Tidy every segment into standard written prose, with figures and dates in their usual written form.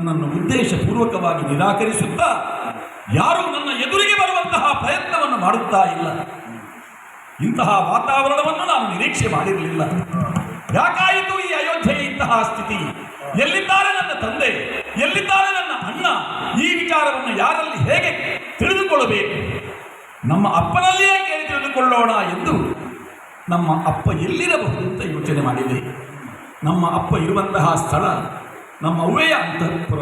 ನನ್ನನ್ನು ಉದ್ದೇಶಪೂರ್ವಕವಾಗಿ ನಿರಾಕರಿಸುತ್ತಾ ಯಾರೂ ನನ್ನ ಎದುರಿಗೆ ಬರುವಂತಹ ಪ್ರಯತ್ನವನ್ನು ಮಾಡುತ್ತಾ ಇಲ್ಲ. ಇಂತಹ ವಾತಾವರಣವನ್ನು ನಾನು ನಿರೀಕ್ಷೆ ಮಾಡಿರಲಿಲ್ಲ. ಯಾಕಾಯಿತು ಈ ಅಯೋಧ್ಯೆಯ ಇಂತಹ ಸ್ಥಿತಿ? ಎಲ್ಲಿದ್ದಾರೆ ನನ್ನ ತಂದೆ, ಎಲ್ಲಿದ್ದಾರೆ ನನ್ನ ಅಣ್ಣ? ಈ ವಿಚಾರವನ್ನು ಯಾರಲ್ಲಿ ಹೇಗೆ ತಿಳಿದುಕೊಳ್ಳಬೇಕು? ನಮ್ಮ ಅಪ್ಪನಲ್ಲಿಯೇ ಕೇಳಿ ತಿಳಿದುಕೊಳ್ಳೋಣ ಎಂದು ನಮ್ಮ ಅಪ್ಪ ಎಲ್ಲಿರಬಹುದು ಅಂತ ಯೋಚನೆ ಮಾಡಿದೆ. ನಮ್ಮ ಅಪ್ಪ ಇರುವಂತಹ ಸ್ಥಳ ನಮ್ಮ ಅವ್ವೆಯ ಅಂತಃಪುರ.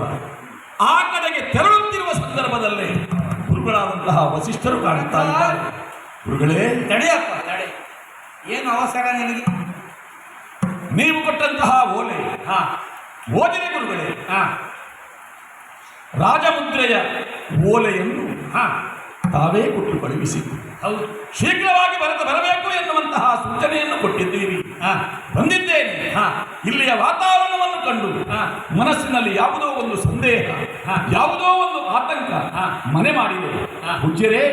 ಆ ಕಡೆಗೆ ತೆರಳುತ್ತಿರುವ ಸಂದರ್ಭದಲ್ಲೇ ಗುರುಗಳಾದಂತಹ ವಸಿಷ್ಠರು ಕಾಣುತ್ತಾ ಇದ್ದಾರೆ. ಗುರುಗಳೇ, ತಡೆಯಪ್ಪ ತಡೆ. ಏನು ಅವಸರ ನಿನಗೆ? ನೀವು ಕೊಟ್ಟಂತಹ ಓಲೆ ಓದಿದೆ ಗುರುಗಳೇ. ರಾಜಮುದ್ರೆಯ ಓಲೆಯನ್ನು ತಾವೇ ಕೊಟ್ಟು ಕಳುಹಿಸಿದ್ದು. ಹೌದು, ಶೀಘ್ರವಾಗಿ ಬರಬೇಕು ಎನ್ನುವಂತಹ ಸೂಚನೆಯನ್ನು ಕೊಟ್ಟಿದ್ದೀರಿ. ಬಂದಿದ್ದೇನೆ. ಇಲ್ಲಿಯ ವಾತಾವರಣವನ್ನು ಕಂಡು ಮನಸ್ಸಿನಲ್ಲಿ ಯಾವುದೋ ಒಂದು ಸಂದೇಹ, ಯಾವುದೋ ಒಂದು ಆತಂಕ ಮನೆ ಮಾಡಿದೆ. ಪೂಜ್ಯರೇ,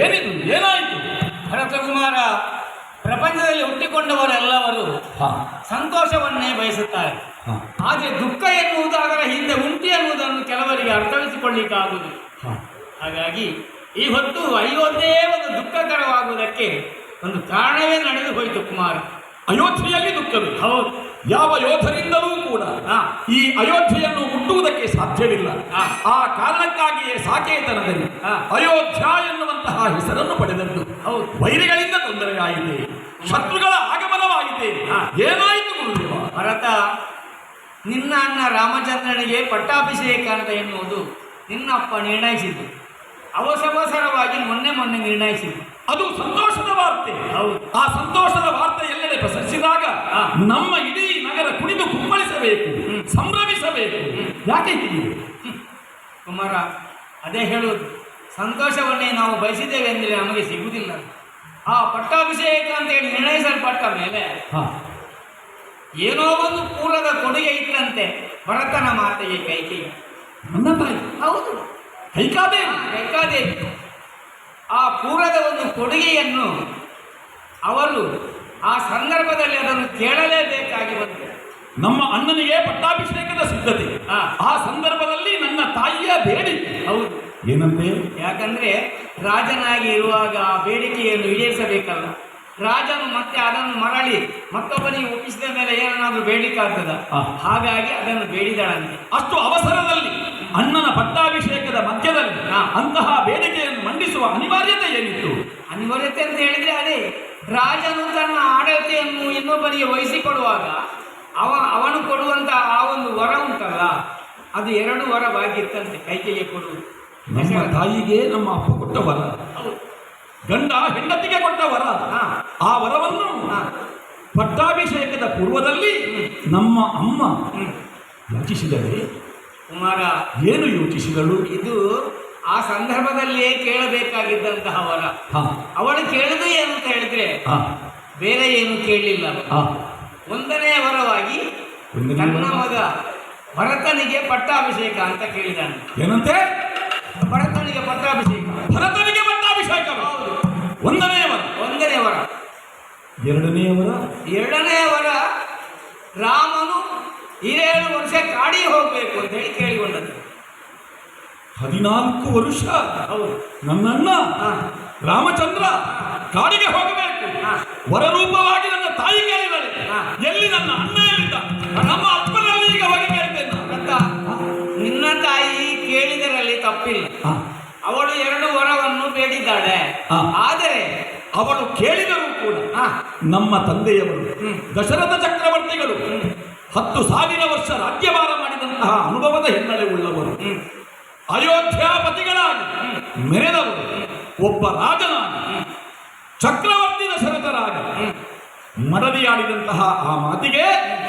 ಏನಿದು? ಏನಾಯಿತು? ಭರತಕುಮಾರ, ಪ್ರಪಂಚದಲ್ಲಿ ಹುಟ್ಟಿಕೊಂಡವರೆಲ್ಲವರು ಸಂತೋಷವನ್ನೇ ಬಯಸುತ್ತಾರೆ. ಆದರೆ ದುಃಖ ಎನ್ನುವುದು ಅದರ ಹಿಂದೆ ಉಂಟು ಎನ್ನುವುದನ್ನು ಕೆಲವರಿಗೆ ಅರ್ಥವಿಸಿಕೊಳ್ಳಿಕ್ಕಾಗುವುದು. ಹಾಗಾಗಿ ಈ ಹೊತ್ತು ಅಯೋಧ್ಯೆ ಒಂದು ದುಃಖಕರವಾಗುವುದಕ್ಕೆ ಒಂದು ಕಾರಣವೇ ನಡೆದು ಹೋಯಿತು ಕುಮಾರ. ಅಯೋಧ್ಯೆಯಲ್ಲಿ ದುಃಖವೇ? ಹೌದು. ಯಾವ ಯೋಧರಿಂದಲೂ ಕೂಡ ಈ ಅಯೋಧ್ಯೆಯನ್ನು ಮುಟ್ಟುವುದಕ್ಕೆ ಸಾಧ್ಯವಿಲ್ಲ. ಆ ಕಾರಣಕ್ಕಾಗಿಯೇ ಸಾಕೇತನದಲ್ಲಿ ಅಯೋಧ್ಯ ಎನ್ನುವಂತಹ ಹೆಸರನ್ನು ಪಡೆದದ್ದು. ವೈರಿಗಳಿಂದ ತೊಂದರೆಯಾಗಿದೆ, ಶತ್ರುಗಳ ಆಗಮನವಾಗಿದೆ. ಏನಾಯಿತು ಗುರುದೇವ? ಭರತ, ನಿನ್ನ ಅಣ್ಣ ರಾಮಚಂದ್ರನಿಗೆ ಪಟ್ಟಾಭಿಷೇಕ ಅಂತ ಎನ್ನುವುದು ನಿನ್ನಪ್ಪ ನಿರ್ಣಯಿಸಿದ್ದು. ಅವಸರವಾಗಿ ಮೊನ್ನೆ ನಿರ್ಣಯಿಸಿದ್ದು. ಅದು ಸಂತೋಷದ ವಾರ್ತೆ. ಆ ಸಂತೋಷದ ವಾರ್ತೆ ಎಲ್ಲೆಡೆ ಪ್ರಸರಿಸಿದಾಗ ನಮ್ಮ ಇಡೀ ನಗರ ಕುಣಿದು ಕುಪ್ಪಳಿಸಬೇಕು, ಸಂಭ್ರಮಿಸಬೇಕು. ಯಾಕೆ ಹೀಗೆ ಕುಮಾರ? ಅದೇ ಹೇಳುವುದು, ಸಂತೋಷವನ್ನೇ ನಾವು ಬಯಸಿದ್ದೇವೆ ಎಂದರೆ ನಮಗೆ ಸಿಗುವುದಿಲ್ಲ. ಆ ಪಟ್ಟಾಭಿಷೇಕ ಅಂತೇಳಿ ನಿರ್ಣಯಿಸಲ್ಪಟ್ಟ ಮೇಲೆ ಏನೋ ಒಂದು ಪೂರ್ವದ ಕೊಡುಗೆ ಇಟ್ಟಂತೆ ಭರತನ ಮಾತೆಗೆ ಕೈಕೇಯಿ. ನನ್ನ ತಾಯಿ? ಹೌದು, ಕೈಕಾದೇವಿ. ಆ ಪೂರ್ವದ ಒಂದು ಕೊಡುಗೆಯನ್ನು ಅವಳು ಆ ಸಂದರ್ಭದಲ್ಲಿ ಅದನ್ನು ಕೇಳಲೇಬೇಕಾಗಿ ಬಂತು. ನಮ್ಮ ಅಣ್ಣನಿಗೆ ಪಟ್ಟಾಭಿಷೇಕದ ಸಿದ್ಧತೆ. ಆ ಸಂದರ್ಭದಲ್ಲಿ ನನ್ನ ತಾಯಿಯ ಬೇಡಿಕೆ. ಹೌದು. ಏನಂತೆ? ಯಾಕಂದ್ರೆ ರಾಜನಾಗಿ ಇರುವಾಗ ಆ ಬೇಡಿಕೆಯನ್ನು ಈಡೇರಿಸಬೇಕಲ್ಲ. ರಾಜನು ಮತ್ತೆ ಅದನ್ನು ಮರಳಿ ಮತ್ತೊಬ್ಬನಿಗೆ ಒಪ್ಪಿಸಿದ ಮೇಲೆ ಏನಾದರೂ ಬೇಡಿಕೆ ಆಗ್ತದ? ಹಾಗಾಗಿ ಅದನ್ನು ಬೇಡಿದಳಂತೆ. ಅಷ್ಟು ಅವಸರದಲ್ಲಿ ಅಣ್ಣನ ಪಟ್ಟಾಭಿಷೇಕದ ಮಧ್ಯದಲ್ಲಿ ಅಂತಹ ಬೇಡಿಕೆಯನ್ನು ಮಂಡಿಸುವ ಅನಿವಾರ್ಯತೆ ಏನಿತ್ತು? ಅನಿವಾರ್ಯತೆ ಅಂತ ಹೇಳಿದ್ರೆ ಅದೇ, ರಾಜನು ತನ್ನ ಆಡಳಿತೆಯನ್ನು ಇನ್ನೊಬ್ಬನಿಗೆ ವಹಿಸಿಕೊಡುವಾಗ ಅವನು ಕೊಡುವಂತ ಆ ಒಂದು ವರ ಉಂಟಲ್ಲ, ಅದು 2 ವರವಾಗಿತ್ತಂತೆ ಕೈಕೆಗೆ ಕೊಡುವುದು. ನಮ್ಮ ತಾಯಿಗೆ ನಮ್ಮ ಅಪ್ಪ ಕೊಟ್ಟ ವರ, ಗಂಡ ಹೆಂಡತಿಗೆ ಕೊಟ್ಟ ವರ. ಆ ವರವನ್ನು ಪಟ್ಟಾಭಿಷೇಕದ ಪೂರ್ವದಲ್ಲಿ ನಮ್ಮ ಅಮ್ಮ ಯೋಚಿಸಿದಳೆ. ಕುಮಾರ, ಏನು ಯೋಚಿಸಿದಳು? ಇದು ಆ ಸಂದರ್ಭದಲ್ಲಿಯೇ ಕೇಳಬೇಕಾಗಿದ್ದಂತಹ ವರ. ಅವಳು ಕೇಳುದು ಏನು ಅಂತ ಹೇಳಿದ್ರೆ ಬೇರೆ ಏನು ಕೇಳಲಿಲ್ಲ. 1ನೇ ವರವಾಗಿ ನನ್ನ ಮಗ ಭರತನಿಗೆ ಪಟ್ಟಾಭಿಷೇಕ ಅಂತ ಕೇಳಿದಾನೆ. ಏನಂತೆ? ಭರತನಿಗೆ ಪಟ್ಟಾಭಿಷೇಕ. ಭರತನಿಗೆ ಪಟ್ಟಾಭಿಷೇಕ. ಹೌದು. 1ನೇ ವರ. 1ನೇ ವರ. 2ನೇ ವರ? 2ನೇ ವರ, ರಾಮನು 7 ವರ್ಷ ಕಾಡಿಗೆ ಹೋಗ್ಬೇಕು ಅಂತ ಹೇಳಿ ಕೇಳಿಕೊಂಡದ್ದು. 14 ವರ್ಷ ಹೌದು. ನನ್ನಣ್ಣ ರಾಮಚಂದ್ರ ಕಾಡಿಗೆ ಹೋಗಬೇಕು. ವರರೂಪವಾಗಿ ನನ್ನ ತಾಯಿ ಕೇಳಿದಳೆ. ಎಲ್ಲಿ ನನ್ನ ಅಣ್ಣ? ಎಲ್ಲಿದ್ದ? ನಮ್ಮ ಅಪ್ಪನಲ್ಲಿ ಈಗ ಹೋಗಿ ಕೇಳ್ತೇನೆ ಅಂತ. ನಿನ್ನ ತಾಯಿ ಕೇಳಿದರಲ್ಲಿ ತಪ್ಪಿಲ್ಲ. ಅವಳು 2 ವರವನ್ನು ಬೇಡಿದ್ದಾಳೆ. ಆದರೆ ಅವಳು ಕೇಳಿದರೂ ಕೂಡ ನಮ್ಮ ತಂದೆಯವರು ದಶರಥ ಚಕ್ರವರ್ತಿಗಳು 10,000 ವರ್ಷ ರಾಜ್ಯಭಾರ ಮಾಡಿದಂತಹ ಅನುಭವದ ಹಿನ್ನೆಲೆ ಉಳ್ಳವರು, ಅಯೋಧ್ಯಾಪತಿಗಳಾಗಿ ಮೆರೆದವರು, ಒಬ್ಬ ರಾಜನಾಗಿ ಚಕ್ರವರ್ತಿ ದಶರಥರಾಗಿ ಮಡದಿಯಾಡಿದಂತಹ ಆ ಮಾತಿಗೆ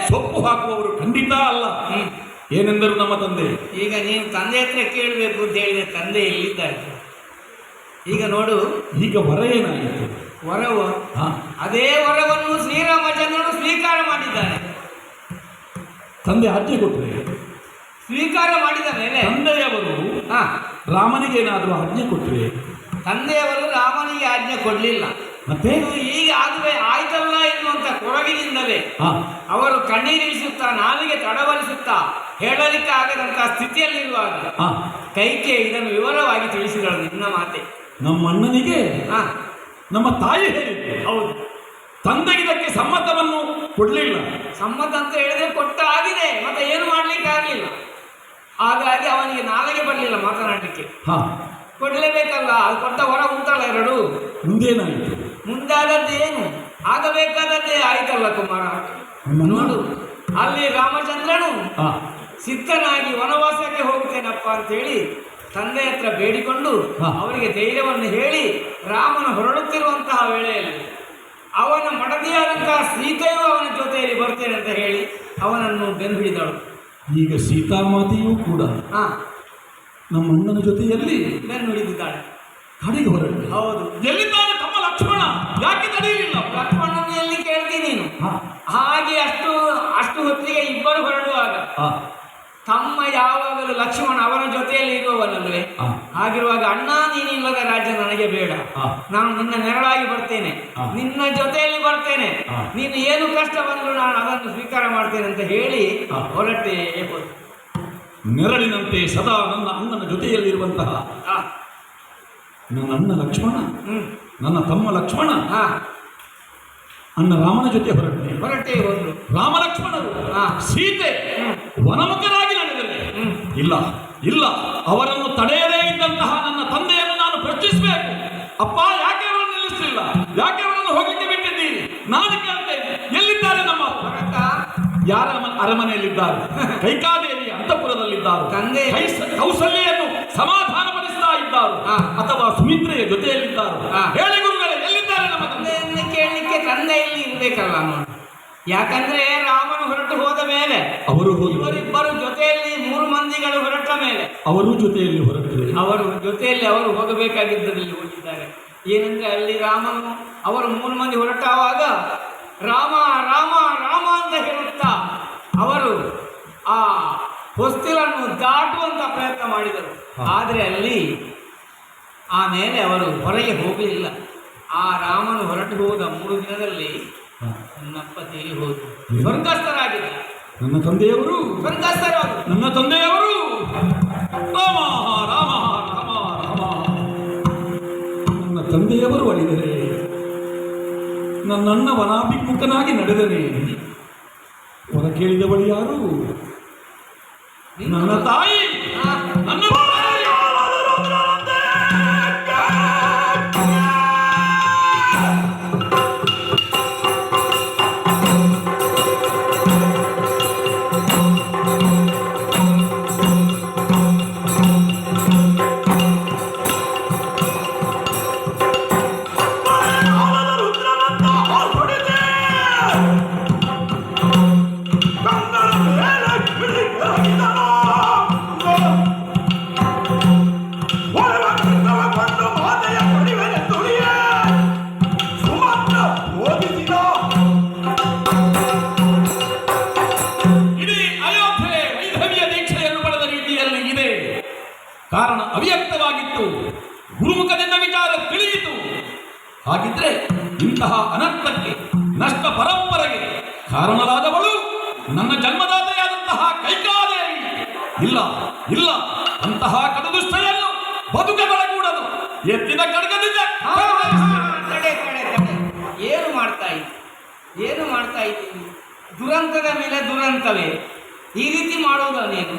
ಸೊಪ್ಪು ಹಾಕುವವರು ಖಂಡಿತ ಅಲ್ಲ. ಏನೆಂದರು ನಮ್ಮ ತಂದೆ? ಈಗ ನೀನು ತಂದೆ ಹತ್ರ ಕೇಳಬೇಕು ಅಂತ ಹೇಳಿದ್ರೆ ತಂದೆ ಎಲ್ಲಿದ್ದಾರೆ? ಈಗ ನೋಡು, ಈಗ ವರ ಏನಾಯಿತು? ವರವು ಅದೇ ವರವನ್ನು ಶ್ರೀರಾಮಚಂದ್ರನು ಸ್ವೀಕಾರ ಮಾಡಿದ್ದಾನೆ. ತಂದೆ ಆಜ್ಞೆ ಕೊಟ್ಟರೆ ಸ್ವೀಕಾರ ಮಾಡಿದ ಮೇಲೆ ತಂದೆಯವರು ರಾಮನಿಗೆ ಏನಾದರೂ ಆಜ್ಞೆ ಕೊಟ್ಟರೆ? ತಂದೆಯವರು ರಾಮನಿಗೆ ಆಜ್ಞೆ ಕೊಡಲಿಲ್ಲ. ಮತ್ತೆ ಈಗ ಆಗುವೆ ಆಯ್ತಲ್ಲ ಎನ್ನುವಂತ ಕೊರಗಿನಿಂದಲೇ ಅವರು ಕಣ್ಣೀರಿಳಿಸುತ್ತಾ ನಾಲಿಗೆ ತಡವರಿಸುತ್ತಾ ಹೇಳಲಿಕ್ಕೆ ಆಗದಂತಹ ಸ್ಥಿತಿಯಲ್ಲಿರುವಾಗ ಹಾ, ಕೈಕೆ ಇದನ್ನು ವಿವರವಾಗಿ ತಿಳಿಸಿದಳು. ನಿನ್ನ ಮಾತೆ ನಮ್ಮ ಅಣ್ಣನಿಗೆ ಹಾ ನಮ್ಮ ತಾಯಿ ಹೇಳಿದ್ರು, ಹೌದು. ತಂದೆಗೆ ಇದಕ್ಕೆ ಸಮ್ಮತವನ್ನು ಕೊಡ್ಲಿಲ್ಲ. ಸಮ್ಮತ ಅಂತ ಹೇಳಿದ್ರೆ ಕೊಟ್ಟ ಆಗಿದೆ, ಮತ್ತೆ ಏನು ಮಾಡ್ಲಿಕ್ಕೆ ಆಗ್ಲಿಲ್ಲ. ಹಾಗಾಗಿ ಅವನಿಗೆ ನಾಲಿಗೆ ಬರಲಿಲ್ಲ ಮಾತನಾಡಲಿಕ್ಕೆ. ಹಾ, ಕೊಡ್ಲೇಬೇಕಲ್ಲ, ಅದು ಕೊಟ್ಟ ಹೊರ ಉಂಟಲ್ಲ ಎರಡು. ಮುಂದೇನಾಯಿತು? ಮುಂದಾದದ್ದೇನು ಆಗಬೇಕಾದದ್ದೇ ಆಯ್ತಲ್ಲ ಕುಮಾರ. ನೋಡು, ಅಲ್ಲಿ ರಾಮಚಂದ್ರನು ಹಾ, ಸಿದ್ಧನಾಗಿ ವನವಾಸಕ್ಕೆ ಹೋಗ್ತೇನಪ್ಪ ಅಂತೇಳಿ ತಂದೆ ಹತ್ರ ಬೇಡಿಕೊಂಡು ಹಾ. ಅವರಿಗೆ ಧೈರ್ಯವನ್ನು ಹೇಳಿ ರಾಮನ ಹೊರಡುತ್ತಿರುವಂತಹ ವೇಳೆಯಲ್ಲಿ ಅವನ ಮಡದಿಯಾದಂತಹ ಸೀತೆಯೂ ಅವನ ಜೊತೆಯಲ್ಲಿ ಬರ್ತೇನೆ ಅಂತ ಹೇಳಿ ಅವನನ್ನು ಬೆನ್ನು ಹಿಡಿದಳು. ಈಗ ಸೀತಾಮಾತೆಯೂ ಕೂಡ ಹಾ ನಮ್ಮ ಅಣ್ಣನ ಜೊತೆಯಲ್ಲಿ ಬೆನ್ನು ಹಿಡಿದಿದ್ದಾಳೆ. ಕಡೆಗೆ ಹೊರಟು. ಹೌದು. ಎಲ್ಲಿದ್ದಾನೆ ತಮ್ಮ ಲಕ್ಷ್ಮಣ? ಯಾಕೆ ತಡೆಯಲಿಲ್ಲ? ಲಕ್ಷ್ಮಣನ ಎಲ್ಲಿ ಕೇಳ್ತೀನಿ ನೀನು? ಹಾ, ಹಾಗೆ ಅಷ್ಟು ಹೊತ್ತಿಗೆ ಇಬ್ಬರು ಹೊರಡುವಾಗ ಹಾ, ತಮ್ಮ ಯಾವಾಗಲೂ ಲಕ್ಷ್ಮಣ ಅವನ ಜೊತೆಯಲ್ಲಿ ಇರುವವನಲ್ವೇ. ಹಾ. ಹಾಗಿರುವಾಗ ಅಣ್ಣ ನೀನಿಲ್ಲದ ರಾಜ್ಯ ನನಗೆ ಬೇಡ, ಹಾ. ನಾನು ನಿನ್ನ ನೆರಳಾಗಿ ಬರ್ತೇನೆ, ಹಾ. ನಿನ್ನ ಜೊತೆಯಲ್ಲಿ ಬರ್ತೇನೆ, ಹಾ. ನೀನು ಏನು ಕಷ್ಟ ಬಂದರೂ ನಾನು ಅದನ್ನು ಸ್ವೀಕಾರ ಮಾಡ್ತೇನೆ ಅಂತ ಹೇಳಿ ಹಾ. ಹೊರಟೆ ಹೋದ. ನೆರಳಿನಂತೆ ಸದಾ ನನ್ನ ಅಣ್ಣನ ಜೊತೆಯಲ್ಲಿರುವಂತಹ ಹಾ. ನನ್ನ ಅಣ್ಣ ಲಕ್ಷ್ಮಣ, ಹ್ಮ್ ನನ್ನ ತಮ್ಮ ಲಕ್ಷ್ಮಣ ಹಾ ಅಣ್ಣ ರಾಮನ ಜೊತೆ ಹೊರಟೆ. ಹೊರಟೆ ಹೋದ್ರು. ರಾಮ ಲಕ್ಷ್ಮಣರು ಹಾ. ಸೀತೆ ಹ್ಮ್. ವನಮುಖರಾಗಿ ನಡೆದರೆ ಹ್ಮ್. ಇಲ್ಲ ಇಲ್ಲ, ಅವರನ್ನು ತಡೆಯದೇ ಇದ್ದಂತಹ ನನ್ನ ತಂದೆಯನ್ನು ನಾನು ಪ್ರಶ್ನಿಸಬೇಕು. ಅಪ್ಪ, ಯಾಕೆ ಅವರನ್ನು ನಿಲ್ಲಿಸಲಿಲ್ಲ? ಯಾಕೆ ಅವರನ್ನು ಹೋಗಲಿಕ್ಕೆ ಬಿಟ್ಟಿದ್ದೀರಿ? ನಾನು ಕೇಳ್ತೇನೆ, ಎಲ್ಲಿದ್ದಾರೆ ನಮ್ಮ ಭರತ ಯಾರ ಅರಮನೆಯಲ್ಲಿದ್ದಾರೆ? ಕೈಕಾದೇವಿಯ ಅಂತಃಪುರದಲ್ಲಿದ್ದಾರೆ, ತಂದೆ ಕೌಸಲ್ಯನ್ನು ಸಮಾಧಾನಪಡಿಸ್ತಾ ಇದ್ದಾರೆ, ಹಾ. ಅಥವಾ ಸುಮಿತ್ರೆಯ ಜೊತೆಯಲ್ಲಿದ್ದಾರೆ? ಹಾ. ಹೇಳಿ ಗುರುಗಳೇ, ಎಲ್ಲಿದ್ದಾರೆ ನಮ್ಮ ತಂದೆ? ತಂದೆಯನ್ನು ಕೇಳಲಿಕ್ಕೆ ತಂದೆ ಇಲ್ಲಿ ಇರ್ಬೇಕಲ್ಲ ನೋಡಿ. ಯಾಕಂದ್ರೆ ರಾಮನು ಹೊರಟು ಹೋದ ಮೇಲೆ ಅವರು ಹೋಗಿ ಇವರಿಬ್ಬರು ಜೊತೆಯಲ್ಲಿ 3 ಮಂದಿಗಳು ಹೊರಟ ಮೇಲೆ ಅವರು ಜೊತೆಯಲ್ಲಿ ಹೊರಟರೆ ಅವರು ಜೊತೆಯಲ್ಲಿ ಅವರು ಹೋಗಬೇಕಾಗಿದ್ದರಲ್ಲಿ ಹೋಗಿದ್ದಾರೆ. ಏನಂದ್ರೆ ಅಲ್ಲಿ ರಾಮನು ಅವರು 3 ಮಂದಿ ಹೊರಟಾವಾಗ ರಾಮ ರಾಮ ರಾಮ ಅಂತ ಹೇಳುತ್ತಾ ಅವರು ಆ ಹೊಸ್ತಿಲನ್ನು ದಾಟುವಂತ ಪ್ರಯತ್ನ ಮಾಡಿದರು. ಆದರೆ ಅಲ್ಲಿ ಆಮೇಲೆ ಅವರು ಹೊರಗೆ ಹೋಗಲಿಲ್ಲ. ಆ ರಾಮನು ಹೊರಟು ಹೋದ 3 ದಿನದಲ್ಲಿ ನನ್ನಪ್ಪ ತೀರಿ ಹೋದರು, ಸ್ವರ್ಗಸ್ಥರಾಗಿದ್ದಾರೆ. ನನ್ನ ತಂದೆಯವರು ಸ್ವರ್ಗಸ್ಥರಾದರು. ನನ್ನ ತಂದೆಯವರು ರಾಮ ರಾಮ ರಾಮ ರಾಮ. ನನ್ನ ತಂದೆಯವರು ಅಳಿದರೆ, ನನ್ನಣ್ಣ ವನಾಭಿಮುಖನಾಗಿ ನಡೆದನೆ. ಹೊರ ಕೇಳಿದವಳು ಯಾರು? ನನ್ನ ತಾಯಿ. ನನ್ನ ತಾಯಿ. ಕಾರಣ ಅವ್ಯಕ್ತವಾಗಿತ್ತು, ಗುರುಮುಖದಿಂದ ವಿಚಾರ ತಿಳಿಯಿತು. ಹಾಗಿದ್ರೆ ಇಂತಹ ಅನರ್ಥಕ್ಕೆ, ನಷ್ಟ ಪರಂಪರೆಗೆ ಕಾರಣರಾದವಳು ನನ್ನ ಜನ್ಮದಾತೆಯಾದಂತಹ ಕೈಕಾದೇವಿ. ಇಲ್ಲ ಇಲ್ಲ, ಅಂತಹ ಕಡುದುಷ್ಟರನ್ನು ಬದುಕಬರಕೂಡದು. ಎತ್ತಿನ ಖಡ್ಗದಿಂದ ತಡೆ ತಡೆ ತಡೆ. ಏನು ಮಾಡ್ತಾ ಇದ್ದಿ? ಏನು ಮಾಡ್ತಾ ಇದ್ದೀನಿ? ದುರಂತದ ಮೇಲೆ ದುರಂತವೇ. ಈ ರೀತಿ ಮಾಡೋದ ನೀನು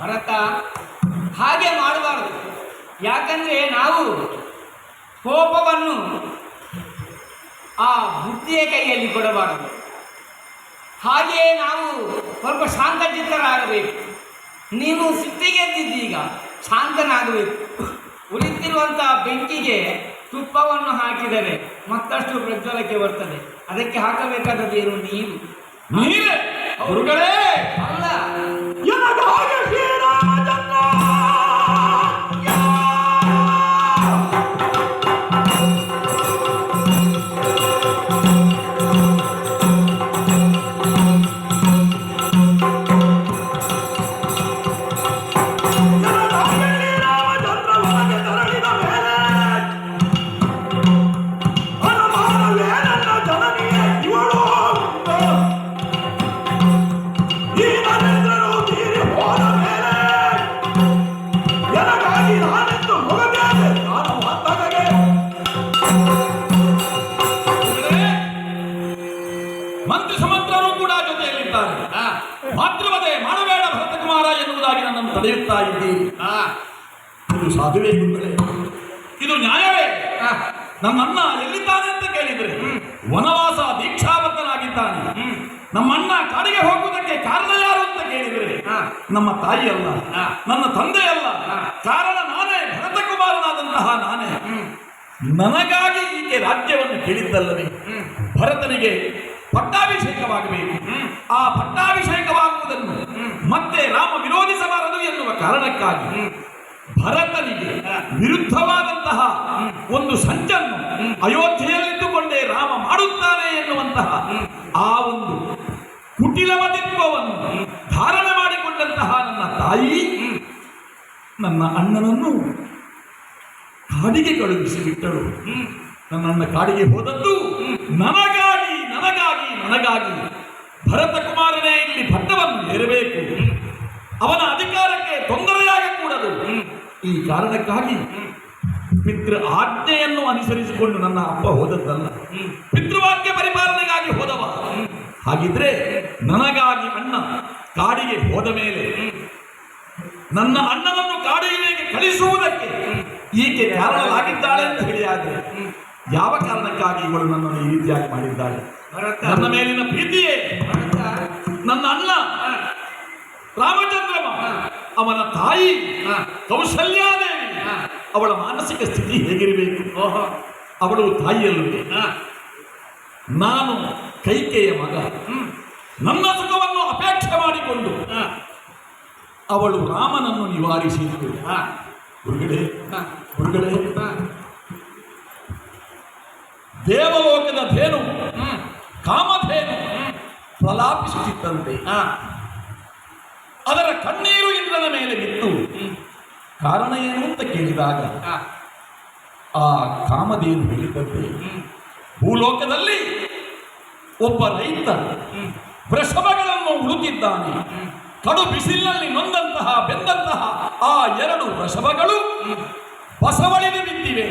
ಭರತ? ಹಾಗೆ ಮಾಡಬಾರದು. ಯಾಕಂದ್ರೆ ನಾವು ಕೋಪವನ್ನು ಆ ಬುದ್ಧಿಯ ಕೈಯಲ್ಲಿ ಕೊಡಬಾರದು. ಹಾಗೆಯೇ ನಾವು ಸ್ವಲ್ಪ ಶಾಂತಚಿತ್ತರಾಗಬೇಕು. ನೀನು ಸಿಟ್ಟಿಗೆದ್ದಿದ್ದೀಗ ಶಾಂತನಾಗಬೇಕು. ಉರಿತಿರುವಂತಹ ಬೆಂಕಿಗೆ ತುಪ್ಪವನ್ನು ಹಾಕಿದರೆ ಮತ್ತಷ್ಟು ಪ್ರಜ್ವಲಕ್ಕೆ ಬರ್ತದೆ. ಅದಕ್ಕೆ ಹಾಕಬೇಕಾದದ್ದೇನು? ನೀರು. ನೀರೇ ಗುರುಗಳೇ. ಅಲ್ಲ, ತಡೆಯುತ್ತಾ ಇದ್ದೀರಿ. ಆ, ಇದು ಸಾಧುವೇ ಗುರುಗಳೇ? ಇದು ನ್ಯಾಯವೇ? ಆ, ನಮ್ಮಣ್ಣ ಎಲ್ಲಿದ್ದಾನೆ ಅಂತ ಕೇಳಿದ್ರೆ ವನವಾಸ ದೀಕ್ಷಾಬದ್ಧನಾಗಿದ್ದಾನೆ. ನಮ್ಮಣ್ಣ ಕಾಡಿಗೆ ಹೋಗುವುದಕ್ಕೆ ಕಾರಣ ಯಾರು ಅಂತ ಕೇಳಿದ್ರೆ ಆ, ನಮ್ಮ ತಾಯಿ ಅಲ್ಲ, ಆ. ನನ್ನ ತಂದೆ ಅಲ್ಲ, ಕಾರಣ ನಾನೇ, ಭರತಕುಮಾರನಾದಂತಹ ನಾನೇ. ನನಗಾಗಿ ಈಕೆ ರಾಜ್ಯವನ್ನು ಕೇಳಿದ್ದಲ್ಲವೇ? ಭರತನಿಗೆ ಪಟ್ಟಾಭಿಷೇಕವಾಗಬೇಕು. ಆ ಪಟ್ಟಾಭಿಷೇಕವಾಗುವುದನ್ನು ಮತ್ತೆ ರಾಮ ವಿರೋಧಿಸಬಾರದು ಎನ್ನುವ ಕಾರಣಕ್ಕಾಗಿ ಭರತನಿಗೆ ವಿರುದ್ಧವಾದಂತಹ ಒಂದು ಸಂಚನ್ನು ಅಯೋಧ್ಯೆಯಲ್ಲಿದ್ದುಕೊಂಡೇ ರಾಮ ಮಾಡುತ್ತಾನೆ ಎನ್ನುವಂತಹ ಆ ಒಂದು ಕುಟಿಲಮತಿತ್ವವನ್ನು ಧಾರಣ ಮಾಡಿಕೊಂಡಂತಹ ನನ್ನ ತಾಯಿ ನನ್ನ ಅಣ್ಣನನ್ನು ಕಾಡಿಗೆ ಕಳುಹಿಸಿಬಿಟ್ಟಳು. ನನ್ನ ಅಣ್ಣ ಕಾಡಿಗೆ ಹೋದದ್ದು ನನಗಾಗಿ ನನಗಾಗಿ ನನಗಾಗಿ. ಭರತಕುಮಾರನೇ ಇಲ್ಲಿ ಪಟ್ಟವನ್ನು ಏರಬೇಕು, ಅವನ ಅಧಿಕಾರಕ್ಕೆ ತೊಂದರೆಯಾಗಕೂಡದು. ಈ ಕಾರಣಕ್ಕಾಗಿ ಪಿತೃ ಆಜ್ಞೆಯನ್ನು ಅನುಸರಿಸಿಕೊಂಡು ನನ್ನ ಅಪ್ಪ ಹೋದದ್ದಲ್ಲ, ಪಿತೃವಾಕ್ಯ ಪರಿಪಾಲನೆಗಾಗಿ ಹೋದವ. ಹಾಗಿದ್ರೆ ನನಗಾಗಿ ಅಣ್ಣ ಕಾಡಿಗೆ ಹೋದ ಮೇಲೆ ನನ್ನ ಅಣ್ಣನನ್ನು ಕಾಡಿಗೆ ಕಳಿಸುವುದಕ್ಕೆ ಈಕೆ ಕಾರಣವಾಗಿದ್ದಾಳೆ ಅಂತ ಹೇಳಿಯಾದ್ರೆ ಯಾವ ಕಾರಣಕ್ಕಾಗಿ ಇವಳು ನನ್ನನ್ನು ಈ ರೀತಿಯಾಗಿ ಮಾಡಿದ್ದಾಳೆ? ಭರತ, ನನ್ನ ಮೇಲಿನ ಪ್ರೀತಿಯೇ. ಭರತ, ನನ್ನ ಅಣ್ಣ ಆ, ರಾಮಚಂದ್ರಮ, ಅವನ ತಾಯಿ ಆ, ಕೌಸಲ್ಯಾದೇವಿ, ಆ. ಅವಳ ಮಾನಸಿಕ ಸ್ಥಿತಿ ಹೇಗಿರಬೇಕು? ಓಹೋ, ಅವಳು ತಾಯಿಯಲ್ಲವೇ? ಆ, ನಾನು ಕೈಕೆಯ ಮಗ. ಹ್ಮ್, ನನ್ನ ಸುಖವನ್ನು ಅಪೇಕ್ಷೆ ಮಾಡಿಕೊಂಡು ಆ, ಅವಳು ರಾಮನನ್ನು ನಿವಾರಿಸಿದ್ದು. ಆ, ಗುರುಗಳೇ, ಆ, ಗುರುಗಳೇ, ಆ, ದೇವಲೋಕದ ಧೇನು ಹ್ಮ್, ಕಾಮಧೇನು ಪ್ರಲಾಪಿಸುತ್ತಿದ್ದಂತೆ ಆ, ಅದರ ಕಣ್ಣೀರು ಇಂದ್ರನ ಮೇಲೆ ಬಿತ್ತು. ಕಾರಣ ಏನು ಅಂತ ಕೇಳಿದಾಗ ಆ, ಆ ಕಾಮಧೇನು ಹೇಳಿದಂತೆ ಭೂಲೋಕದಲ್ಲಿ ಒಬ್ಬ ರೈತ ವೃಷಭಗಳನ್ನು ಉಳುತ್ತಿದ್ದಾನೆ. ಕಡು ಬಿಸಿಲಿನಲ್ಲಿ ನೊಂದಂತಹ ಬೆಂದಂತಹ ಆ 2 ವೃಷಭಗಳು ಬಸವಳಿದು ಬಿದ್ದಿವೆ.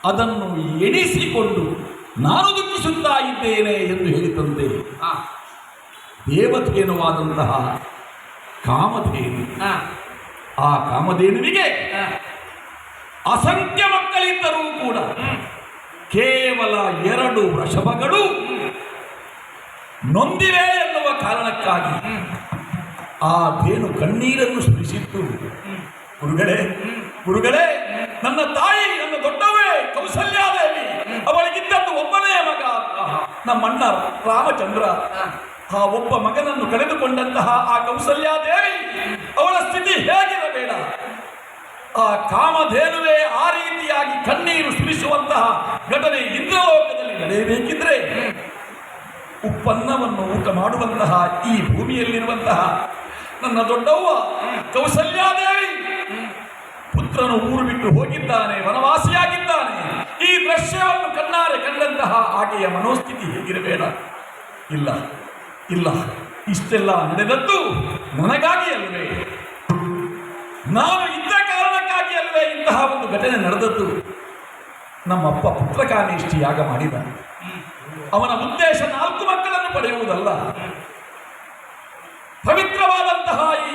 ಅದನ್ನು ಎಣಿಸಿಕೊಂಡು ನಾನು ದುಃಖಿಸುತ್ತಾ ಇದ್ದೇನೆ ಎಂದು ಹೇಳಿದಂತೆ ಆ, ದೇವಧೇನುವಾದಂತಹ ಕಾಮಧೇನು, ಆ, ಆ ಕಾಮಧೇನುವಿಗೆ ಆ, ಅಸಂಖ್ಯ ಮಕ್ಕಳಿದ್ದರೂ ಕೂಡ ಕೇವಲ 2 ವೃಷಭಗಳು ನೊಂದಿವೆ ಎನ್ನುವ ಕಾರಣಕ್ಕಾಗಿ ಆ ಧೇನು ಕಣ್ಣೀರನ್ನು ಸುರಿಸಿತ್ತು. ಗುರುಗಳೇ, ಗುರುಗಳೇ, ನನ್ನ ತಾಯಿ, ನನ್ನ ದೊಡ್ಡವೇ ಕೌಸಲ್ಯಾದೇವಿ, ಅವಳಿಗಿದ್ದದ್ದು ಒಬ್ಬನೇ ಮಗ ನಮ್ಮಣ್ಣ ರಾಮಚಂದ್ರ. ಆ ಒಬ್ಬ ಮಗನನ್ನು ಕಳೆದುಕೊಂಡಂತಹ ಆ ಕೌಸಲ್ಯಾದೇವಿ ಅವಳ ಸ್ಥಿತಿ ಹೇಗಿರಬೇಡ? ಆ ಕಾಮಧೇನುವೆ ಆ ರೀತಿಯಾಗಿ ಕಣ್ಣೀರು ಸುರಿಸುವಂತಹ ಘಟನೆ ಇಂದ್ರಲೋಕದಲ್ಲಿ ನಡೆಯಬೇಕಿದ್ರೆ ಉತ್ಪನ್ನವನ್ನು ಊಟ ಮಾಡುವಂತಹ ಈ ಭೂಮಿಯಲ್ಲಿರುವಂತಹ ನನ್ನ ದೊಡ್ಡವ್ವ ಕೌಸಲ್ಯಾದೇವಿ ಪುತ್ರನು ಊರು ಬಿಟ್ಟು ಹೋಗಿದ್ದಾನೆ, ವನವಾಸಿಯಾಗಿದ್ದಾನೆ. ಈ ದೃಶ್ಯವನ್ನು ಕಣ್ಣಾರೆ ಕಂಡಂತಹ ಆಕೆಯ ಮನೋಸ್ಥಿತಿ ಹೇಗಿರಬೇಡ? ಇಲ್ಲ ಇಲ್ಲ, ಇಷ್ಟೆಲ್ಲ ನಡೆದದ್ದು ನನಗಾಗಿ ಅಲ್ವೇ? ನಾನು ಇದ್ದ ಕಾರಣಕ್ಕಾಗಿ ಅಲ್ವೇ ಇಂತಹ ಒಂದು ಘಟನೆ ನಡೆದದ್ದು? ನಮ್ಮಪ್ಪ ಪುತ್ರಕಾಮೇಷ್ಟಿ ಯಾಗ ಮಾಡಿದ. ಅವನ ಉದ್ದೇಶ 4 ಮಕ್ಕಳನ್ನು ಪಡೆಯುವುದಲ್ಲ, ಪವಿತ್ರವಾದಂತಹ ಈ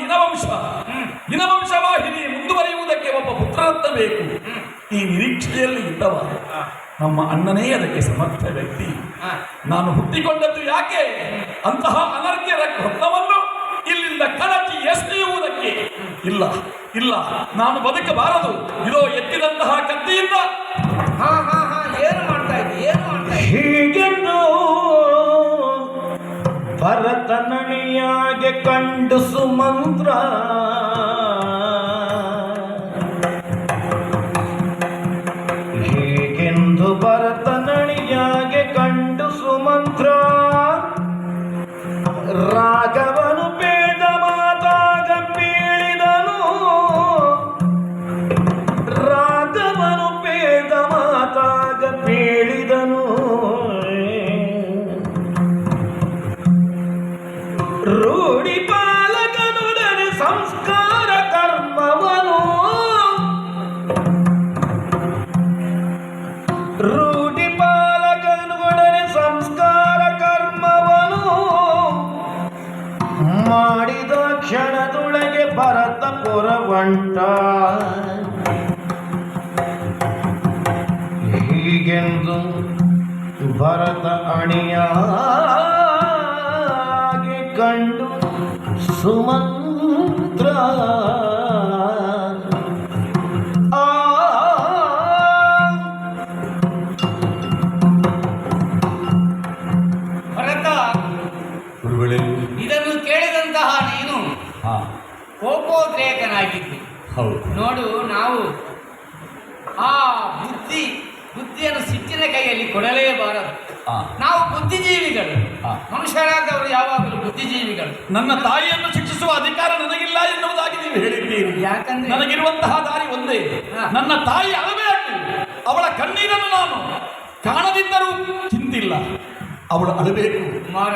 ಇನವಂಶವಾಹಿನಿ ಮುಂದುವರಿಯುವುದಕ್ಕೆ ಒಬ್ಬ ಪುತ್ರರತ್ನ ಬೇಕು. ಈ ನಿರೀಕ್ಷೆಯಲ್ಲಿ ಇದ್ದವ ನಮ್ಮ ಅಣ್ಣನೇ ಅದಕ್ಕೆ ಸಮರ್ಥ ವ್ಯಕ್ತಿ. ನಾನು ಹುಟ್ಟಿಕೊಂಡದ್ದು ಯಾಕೆ? ಅಂತಹ ಅನರ್ಘ್ಯ ರತ್ನವನ್ನು ಇಲ್ಲಿಂದ ಕಳಚಿ ಎಸೆಯುವುದಕ್ಕೆ. ಇಲ್ಲ ಇಲ್ಲ, ನಾನು ಬದುಕಬಾರದು. ಇದೋ ಎತ್ತಿದಂತಹ ಕತ್ತಿಯಿಂದ ಹಾ ಹಾ ಹಾ, ಏನು ಮಾಡ್ತಾ ಇದ್ದಿ? ಏನು ಮಾಡ್ತಾ ಇದ್ದಿ? ಹೀಗೆಂದು ಭರತನಣಿಯಾಗೆ ಕಂಡು ಸುಮಂತ್ರ ಹೀಗೆಂದು ಭರತನಣಿಯಾಗೆ ಕಂಡು ಸುಮಂತ್ರ ರಾಘವನು ಬೇದ ಮಾತಾಗ ಬೀಳಿದನು. ರಾಘವನು ಬೇದ ಮಾತಾಗ ಬೀಳಿದನು. ರೂಢಿ ಪಾಲಕನುಡನೆ ಸಂಸ್ಕಾರ ಭರತ ಪುರವಂಟ ಹೀಗೆಂದು ಭರತ ಅಣಿಯಾಗಿ ಕಂಡು ಸುಮಂತ್ರ ಆ ಭರತ, ಗುರುಗಳೇ, ಇದನ್ನು ಕೇಳಿದಂತಹ ನೀನು ಹಾ ಕೋಪೋದ್ರೇಕನಾಗಿದ್ದಿ. ಹೌದು. ನೋಡು, ನಾವು ಆ ಬುದ್ಧಿಯನ್ನು ಸಿಟ್ಟಿನ ಕೈಯಲ್ಲಿ ಕೊಡಲೇಬಾರದು. ಹಾ. ನಾವು ಬುದ್ಧಿಜೀವಿಗಳು, ಹಾ. ಮನುಷ್ಯರಾದವರು ಯಾವಾಗಲೂ ಬುದ್ಧಿಜೀವಿಗಳು. ನನ್ನ ತಾಯಿಯನ್ನು ಶಿಕ್ಷಿಸುವ ಅಧಿಕಾರ ನನಗಿಲ್ಲ ಎನ್ನುವುದಾಗಿ ನೀವು ಹೇಳಿದ್ದೀರಿ. ಯಾಕಂದ್ರೆ ನನಗಿರುವಂತಹ ದಾರಿ ಒಂದೇ. ಹಾ. ನನ್ನ ತಾಯಿ ಅಳಬೇಕು. ಅವಳ ಕಣ್ಣೀರನ್ನು ನಾನು ಕಾಣದಿದ್ದರೂ ಚಿಂತಿಲ್ಲ. ಅವಳು ಅಳಬೇಕು. ಕುಮಾರ,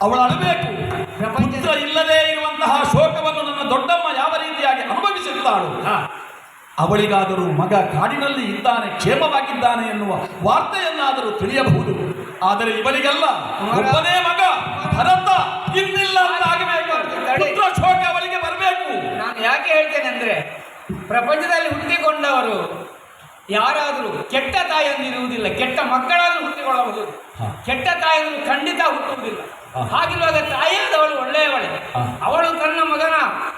ಅವಳು ಅಳಬೇಕು. ಪ್ರಪಂಚ ಪುತ್ರ ಇಲ್ಲದೆ ಇರುವಂತಹ ಶೋಕವನ್ನು ನನ್ನ ದೊಡ್ಡಮ್ಮ ಯಾವ ರೀತಿಯಾಗಿ ಅನುಭವಿಸುತ್ತಾಳು, ಅವಳಿಗಾದರೂ ಮಗ ಕಾಡಿನಲ್ಲಿ ಇದ್ದಾನೆ, ಕ್ಷೇಮವಾಗಿದ್ದಾನೆ ಎನ್ನುವ ವಾರ್ತೆಯನ್ನಾದರೂ ತಿಳಿಯಬಹುದು. ಆದರೆ ಇವಳಿಗೆಲ್ಲ ಒಬ್ಬನೇ ಮಗ ಭರತ, ಇನ್ನಿಲ್ಲ ಅಂತ ಆಗಬೇಕು. ಪುತ್ರ ಶೋಕ ಅವಳಿಗೆ ಬರಬೇಕು. ನಾನು ಯಾಕೆ ಹೇಳ್ತೇನೆ ಅಂದ್ರೆ, ಪ್ರಪಂಚದಲ್ಲಿ ಹುಟ್ಟಿಕೊಂಡವರು ಯಾರಾದರೂ ಕೆಟ್ಟ ತಾಯಿಯಂದಿರುವುದಿಲ್ಲ, ಕೆಟ್ಟ ಮಕ್ಕಳಾದರೂ ಹುಟ್ಟಿಕೊಳ್ಳಬಹುದು. ಹಾ. ಕೆಟ್ಟ ತಾಯಿಯಂದ್ರು ಖಂಡಿತ ಹುಟ್ಟುವುದಿಲ್ಲ. ಹಾ. ಹಾಗಿರುವಾಗ ತಾಯಿಯಾದವಳು ಒಳ್ಳೆಯವಳೆ. ಹಾ. ಅವಳು ತನ್ನ ಮಗನ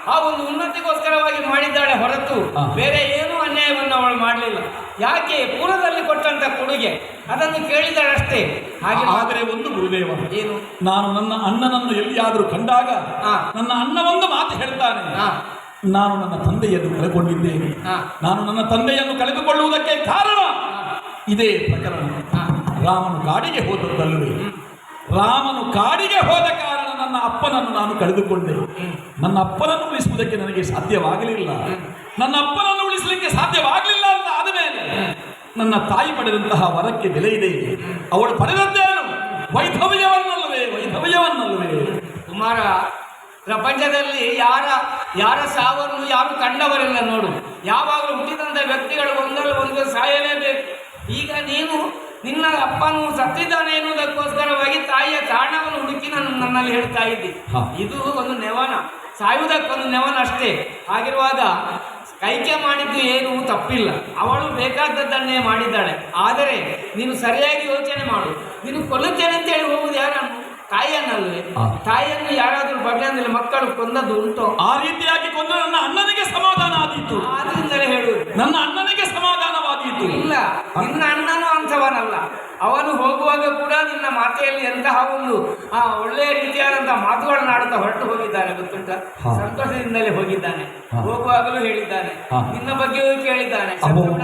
ಆ ಒಂದು ಉನ್ನತಿಗೋಸ್ಕರವಾಗಿ ಮಾಡಿದ್ದಾಳೆ ಹೊರತು ಹಾ. ಬೇರೆ ಏನೂ ಅನ್ಯಾಯವನ್ನು ಅವಳು ಮಾಡಲಿಲ್ಲ. ಯಾಕೆ? ಪೂರ್ವದಲ್ಲಿ ಕೊಟ್ಟಂತ ಕೊಡುಗೆ ಅದನ್ನು ಕೇಳಿದಳಷ್ಟೇ. ಹಾಗೆ ಆದರೆ ಒಂದು ಗುರುದೇವ, ಏನು? ನಾನು ನನ್ನ ಅಣ್ಣನನ್ನು ಎಲ್ಲಿಯಾದರೂ ಕಂಡಾಗ ಹಾ. ನನ್ನ ಅಣ್ಣ ಒಂದು ಮಾತು ಹೇಳ್ತಾನೆ, ಹಾ. ನಾನು ನನ್ನ ತಂದೆಯನ್ನು ಕಳೆದುಕೊಂಡಿದ್ದೇನೆ. ಹಾ. ನಾನು ನನ್ನ ತಂದೆಯನ್ನು ಕಳೆದುಕೊಳ್ಳುವುದಕ್ಕೆ ಕಾರಣ ಇದೇ ಪ್ರಕರಣ. ಹಾ. ರಾಮನು ಕಾಡಿಗೆ ಹೋದದ್ದಲ್ಲವೇ? ರಾಮನು ಕಾಡಿಗೆ ಹೋದ ಕಾರಣ ನನ್ನ ಅಪ್ಪನನ್ನು ನಾನು ಕಳೆದುಕೊಂಡೆ. ನನ್ನ ಅಪ್ಪನನ್ನು ಉಳಿಸುವುದಕ್ಕೆ ನನಗೆ ಸಾಧ್ಯವಾಗಲಿಲ್ಲ. ನನ್ನ ಅಪ್ಪನನ್ನು ಉಳಿಸಲಿಕ್ಕೆ ಸಾಧ್ಯವಾಗಲಿಲ್ಲ ಅಂತ ಆದಮೇಲೆ ನನ್ನ ತಾಯಿ ಪಡೆದಂತಹ ವರಕ್ಕೆ ಬೆಲೆ ಇದೆ. ಅವಳು ಪಡೆದದ್ದೇನು? ವೈಧವ್ಯವನ್ನಲ್ಲವೇ? ವೈಧವ್ಯವನ್ನಲ್ಲವೇ? ಕುಮಾರ, ಪ್ರಪಂಚದಲ್ಲಿ ಯಾರ ಸಾವನ್ನು ಯಾರು ಕಂಡವರಿಲ್ಲ. ನೋಡು, ಯಾವಾಗಲೂ ಹುಟ್ಟಿದಂಥ ವ್ಯಕ್ತಿಗಳು ಒಂದಲ್ಲ ಒಂದು ಸಾಯಲೇಬೇಕು. ಈಗ ನೀನು ನಿನ್ನ ಅಪ್ಪನು ಸತ್ತಿದ್ದಾನೆ ಎನ್ನುವುದಕ್ಕೋಸ್ಕರವಾಗಿ ತಾಯಿಯ ಕಾರಣವನ್ನು ಹುಡುಕಿ ನನ್ನಲ್ಲಿ ಹೇಳ್ತಾ ಇದ್ದಿ. ಹಾ. ಇದು ಒಂದು ನೆವನ, ಸಾಯುವುದಕ್ಕೊಂದು ನೆವನ ಅಷ್ಟೇ. ಹಾಗಿರುವಾಗ ಕೈಕೆ ಮಾಡಿದ್ದು ಏನೂ ತಪ್ಪಿಲ್ಲ. ಅವಳು ಬೇಕಾದದ್ದನ್ನೇ ಮಾಡಿದ್ದಾಳೆ. ಆದರೆ ನೀನು ಸರಿಯಾಗಿ ಯೋಚನೆ ಮಾಡು. ನೀನು ಕೊಲ್ಲುತ್ತೇನೆ ಅಂತೇಳಿ ಹೋಗುದು ಯಾರನ್ನು? ತಾಯಿಯನ್ನಲ್ವೇ? ಹಾ. ತಾಯಿಯನ್ನು ಯಾರಾದರೂ ಬಗೆಯಲ್ಲಿ ಮಕ್ಕಳು ಕೊಂದದ್ದು ಉಂಟು? ಆ ರೀತಿಯಾಗಿ ಕೊಂದು ನನ್ನ ಅಣ್ಣನಿಗೆ ಸಮಾಧಾನ ಆದೀತು. ಆದ್ರಿಂದಲೇ ಹೇಳುವುದು. ನನ್ನ ಅಣ್ಣನಿಗೆ ಸಮಾಧಾನವಾದೀತು. ಇಲ್ಲ, ನಿನ್ನ ಅಣ್ಣನೂ ಅಂಥವನಲ್ಲ. ಅವನು ಹೋಗುವಾಗ ಕೂಡ ನಿನ್ನ ಮಾತೆಯಲ್ಲಿ ಎಂತಹ ಒಂದು ಒಳ್ಳೆಯ ರೀತಿಯಾದಂತಹ ಮಾತುಗಳನ್ನು ಆಡುತ್ತಾ ಹೊರಟು ಹೋಗಿದ್ದಾನೆ, ಗೊತ್ತುಂಟ? ಹಾ. ಸಂತೋಷದಿಂದಲೇ ಹೋಗಿದ್ದಾನೆ. ಹಾ. ಹೋಗುವಾಗಲೂ ಹೇಳಿದ್ದಾನೆ, ಹಾ. ನಿನ್ನ ಬಗ್ಗೆಯೂ ಕೇಳಿದ್ದಾನೆ. ಅಬ್ಬೋ.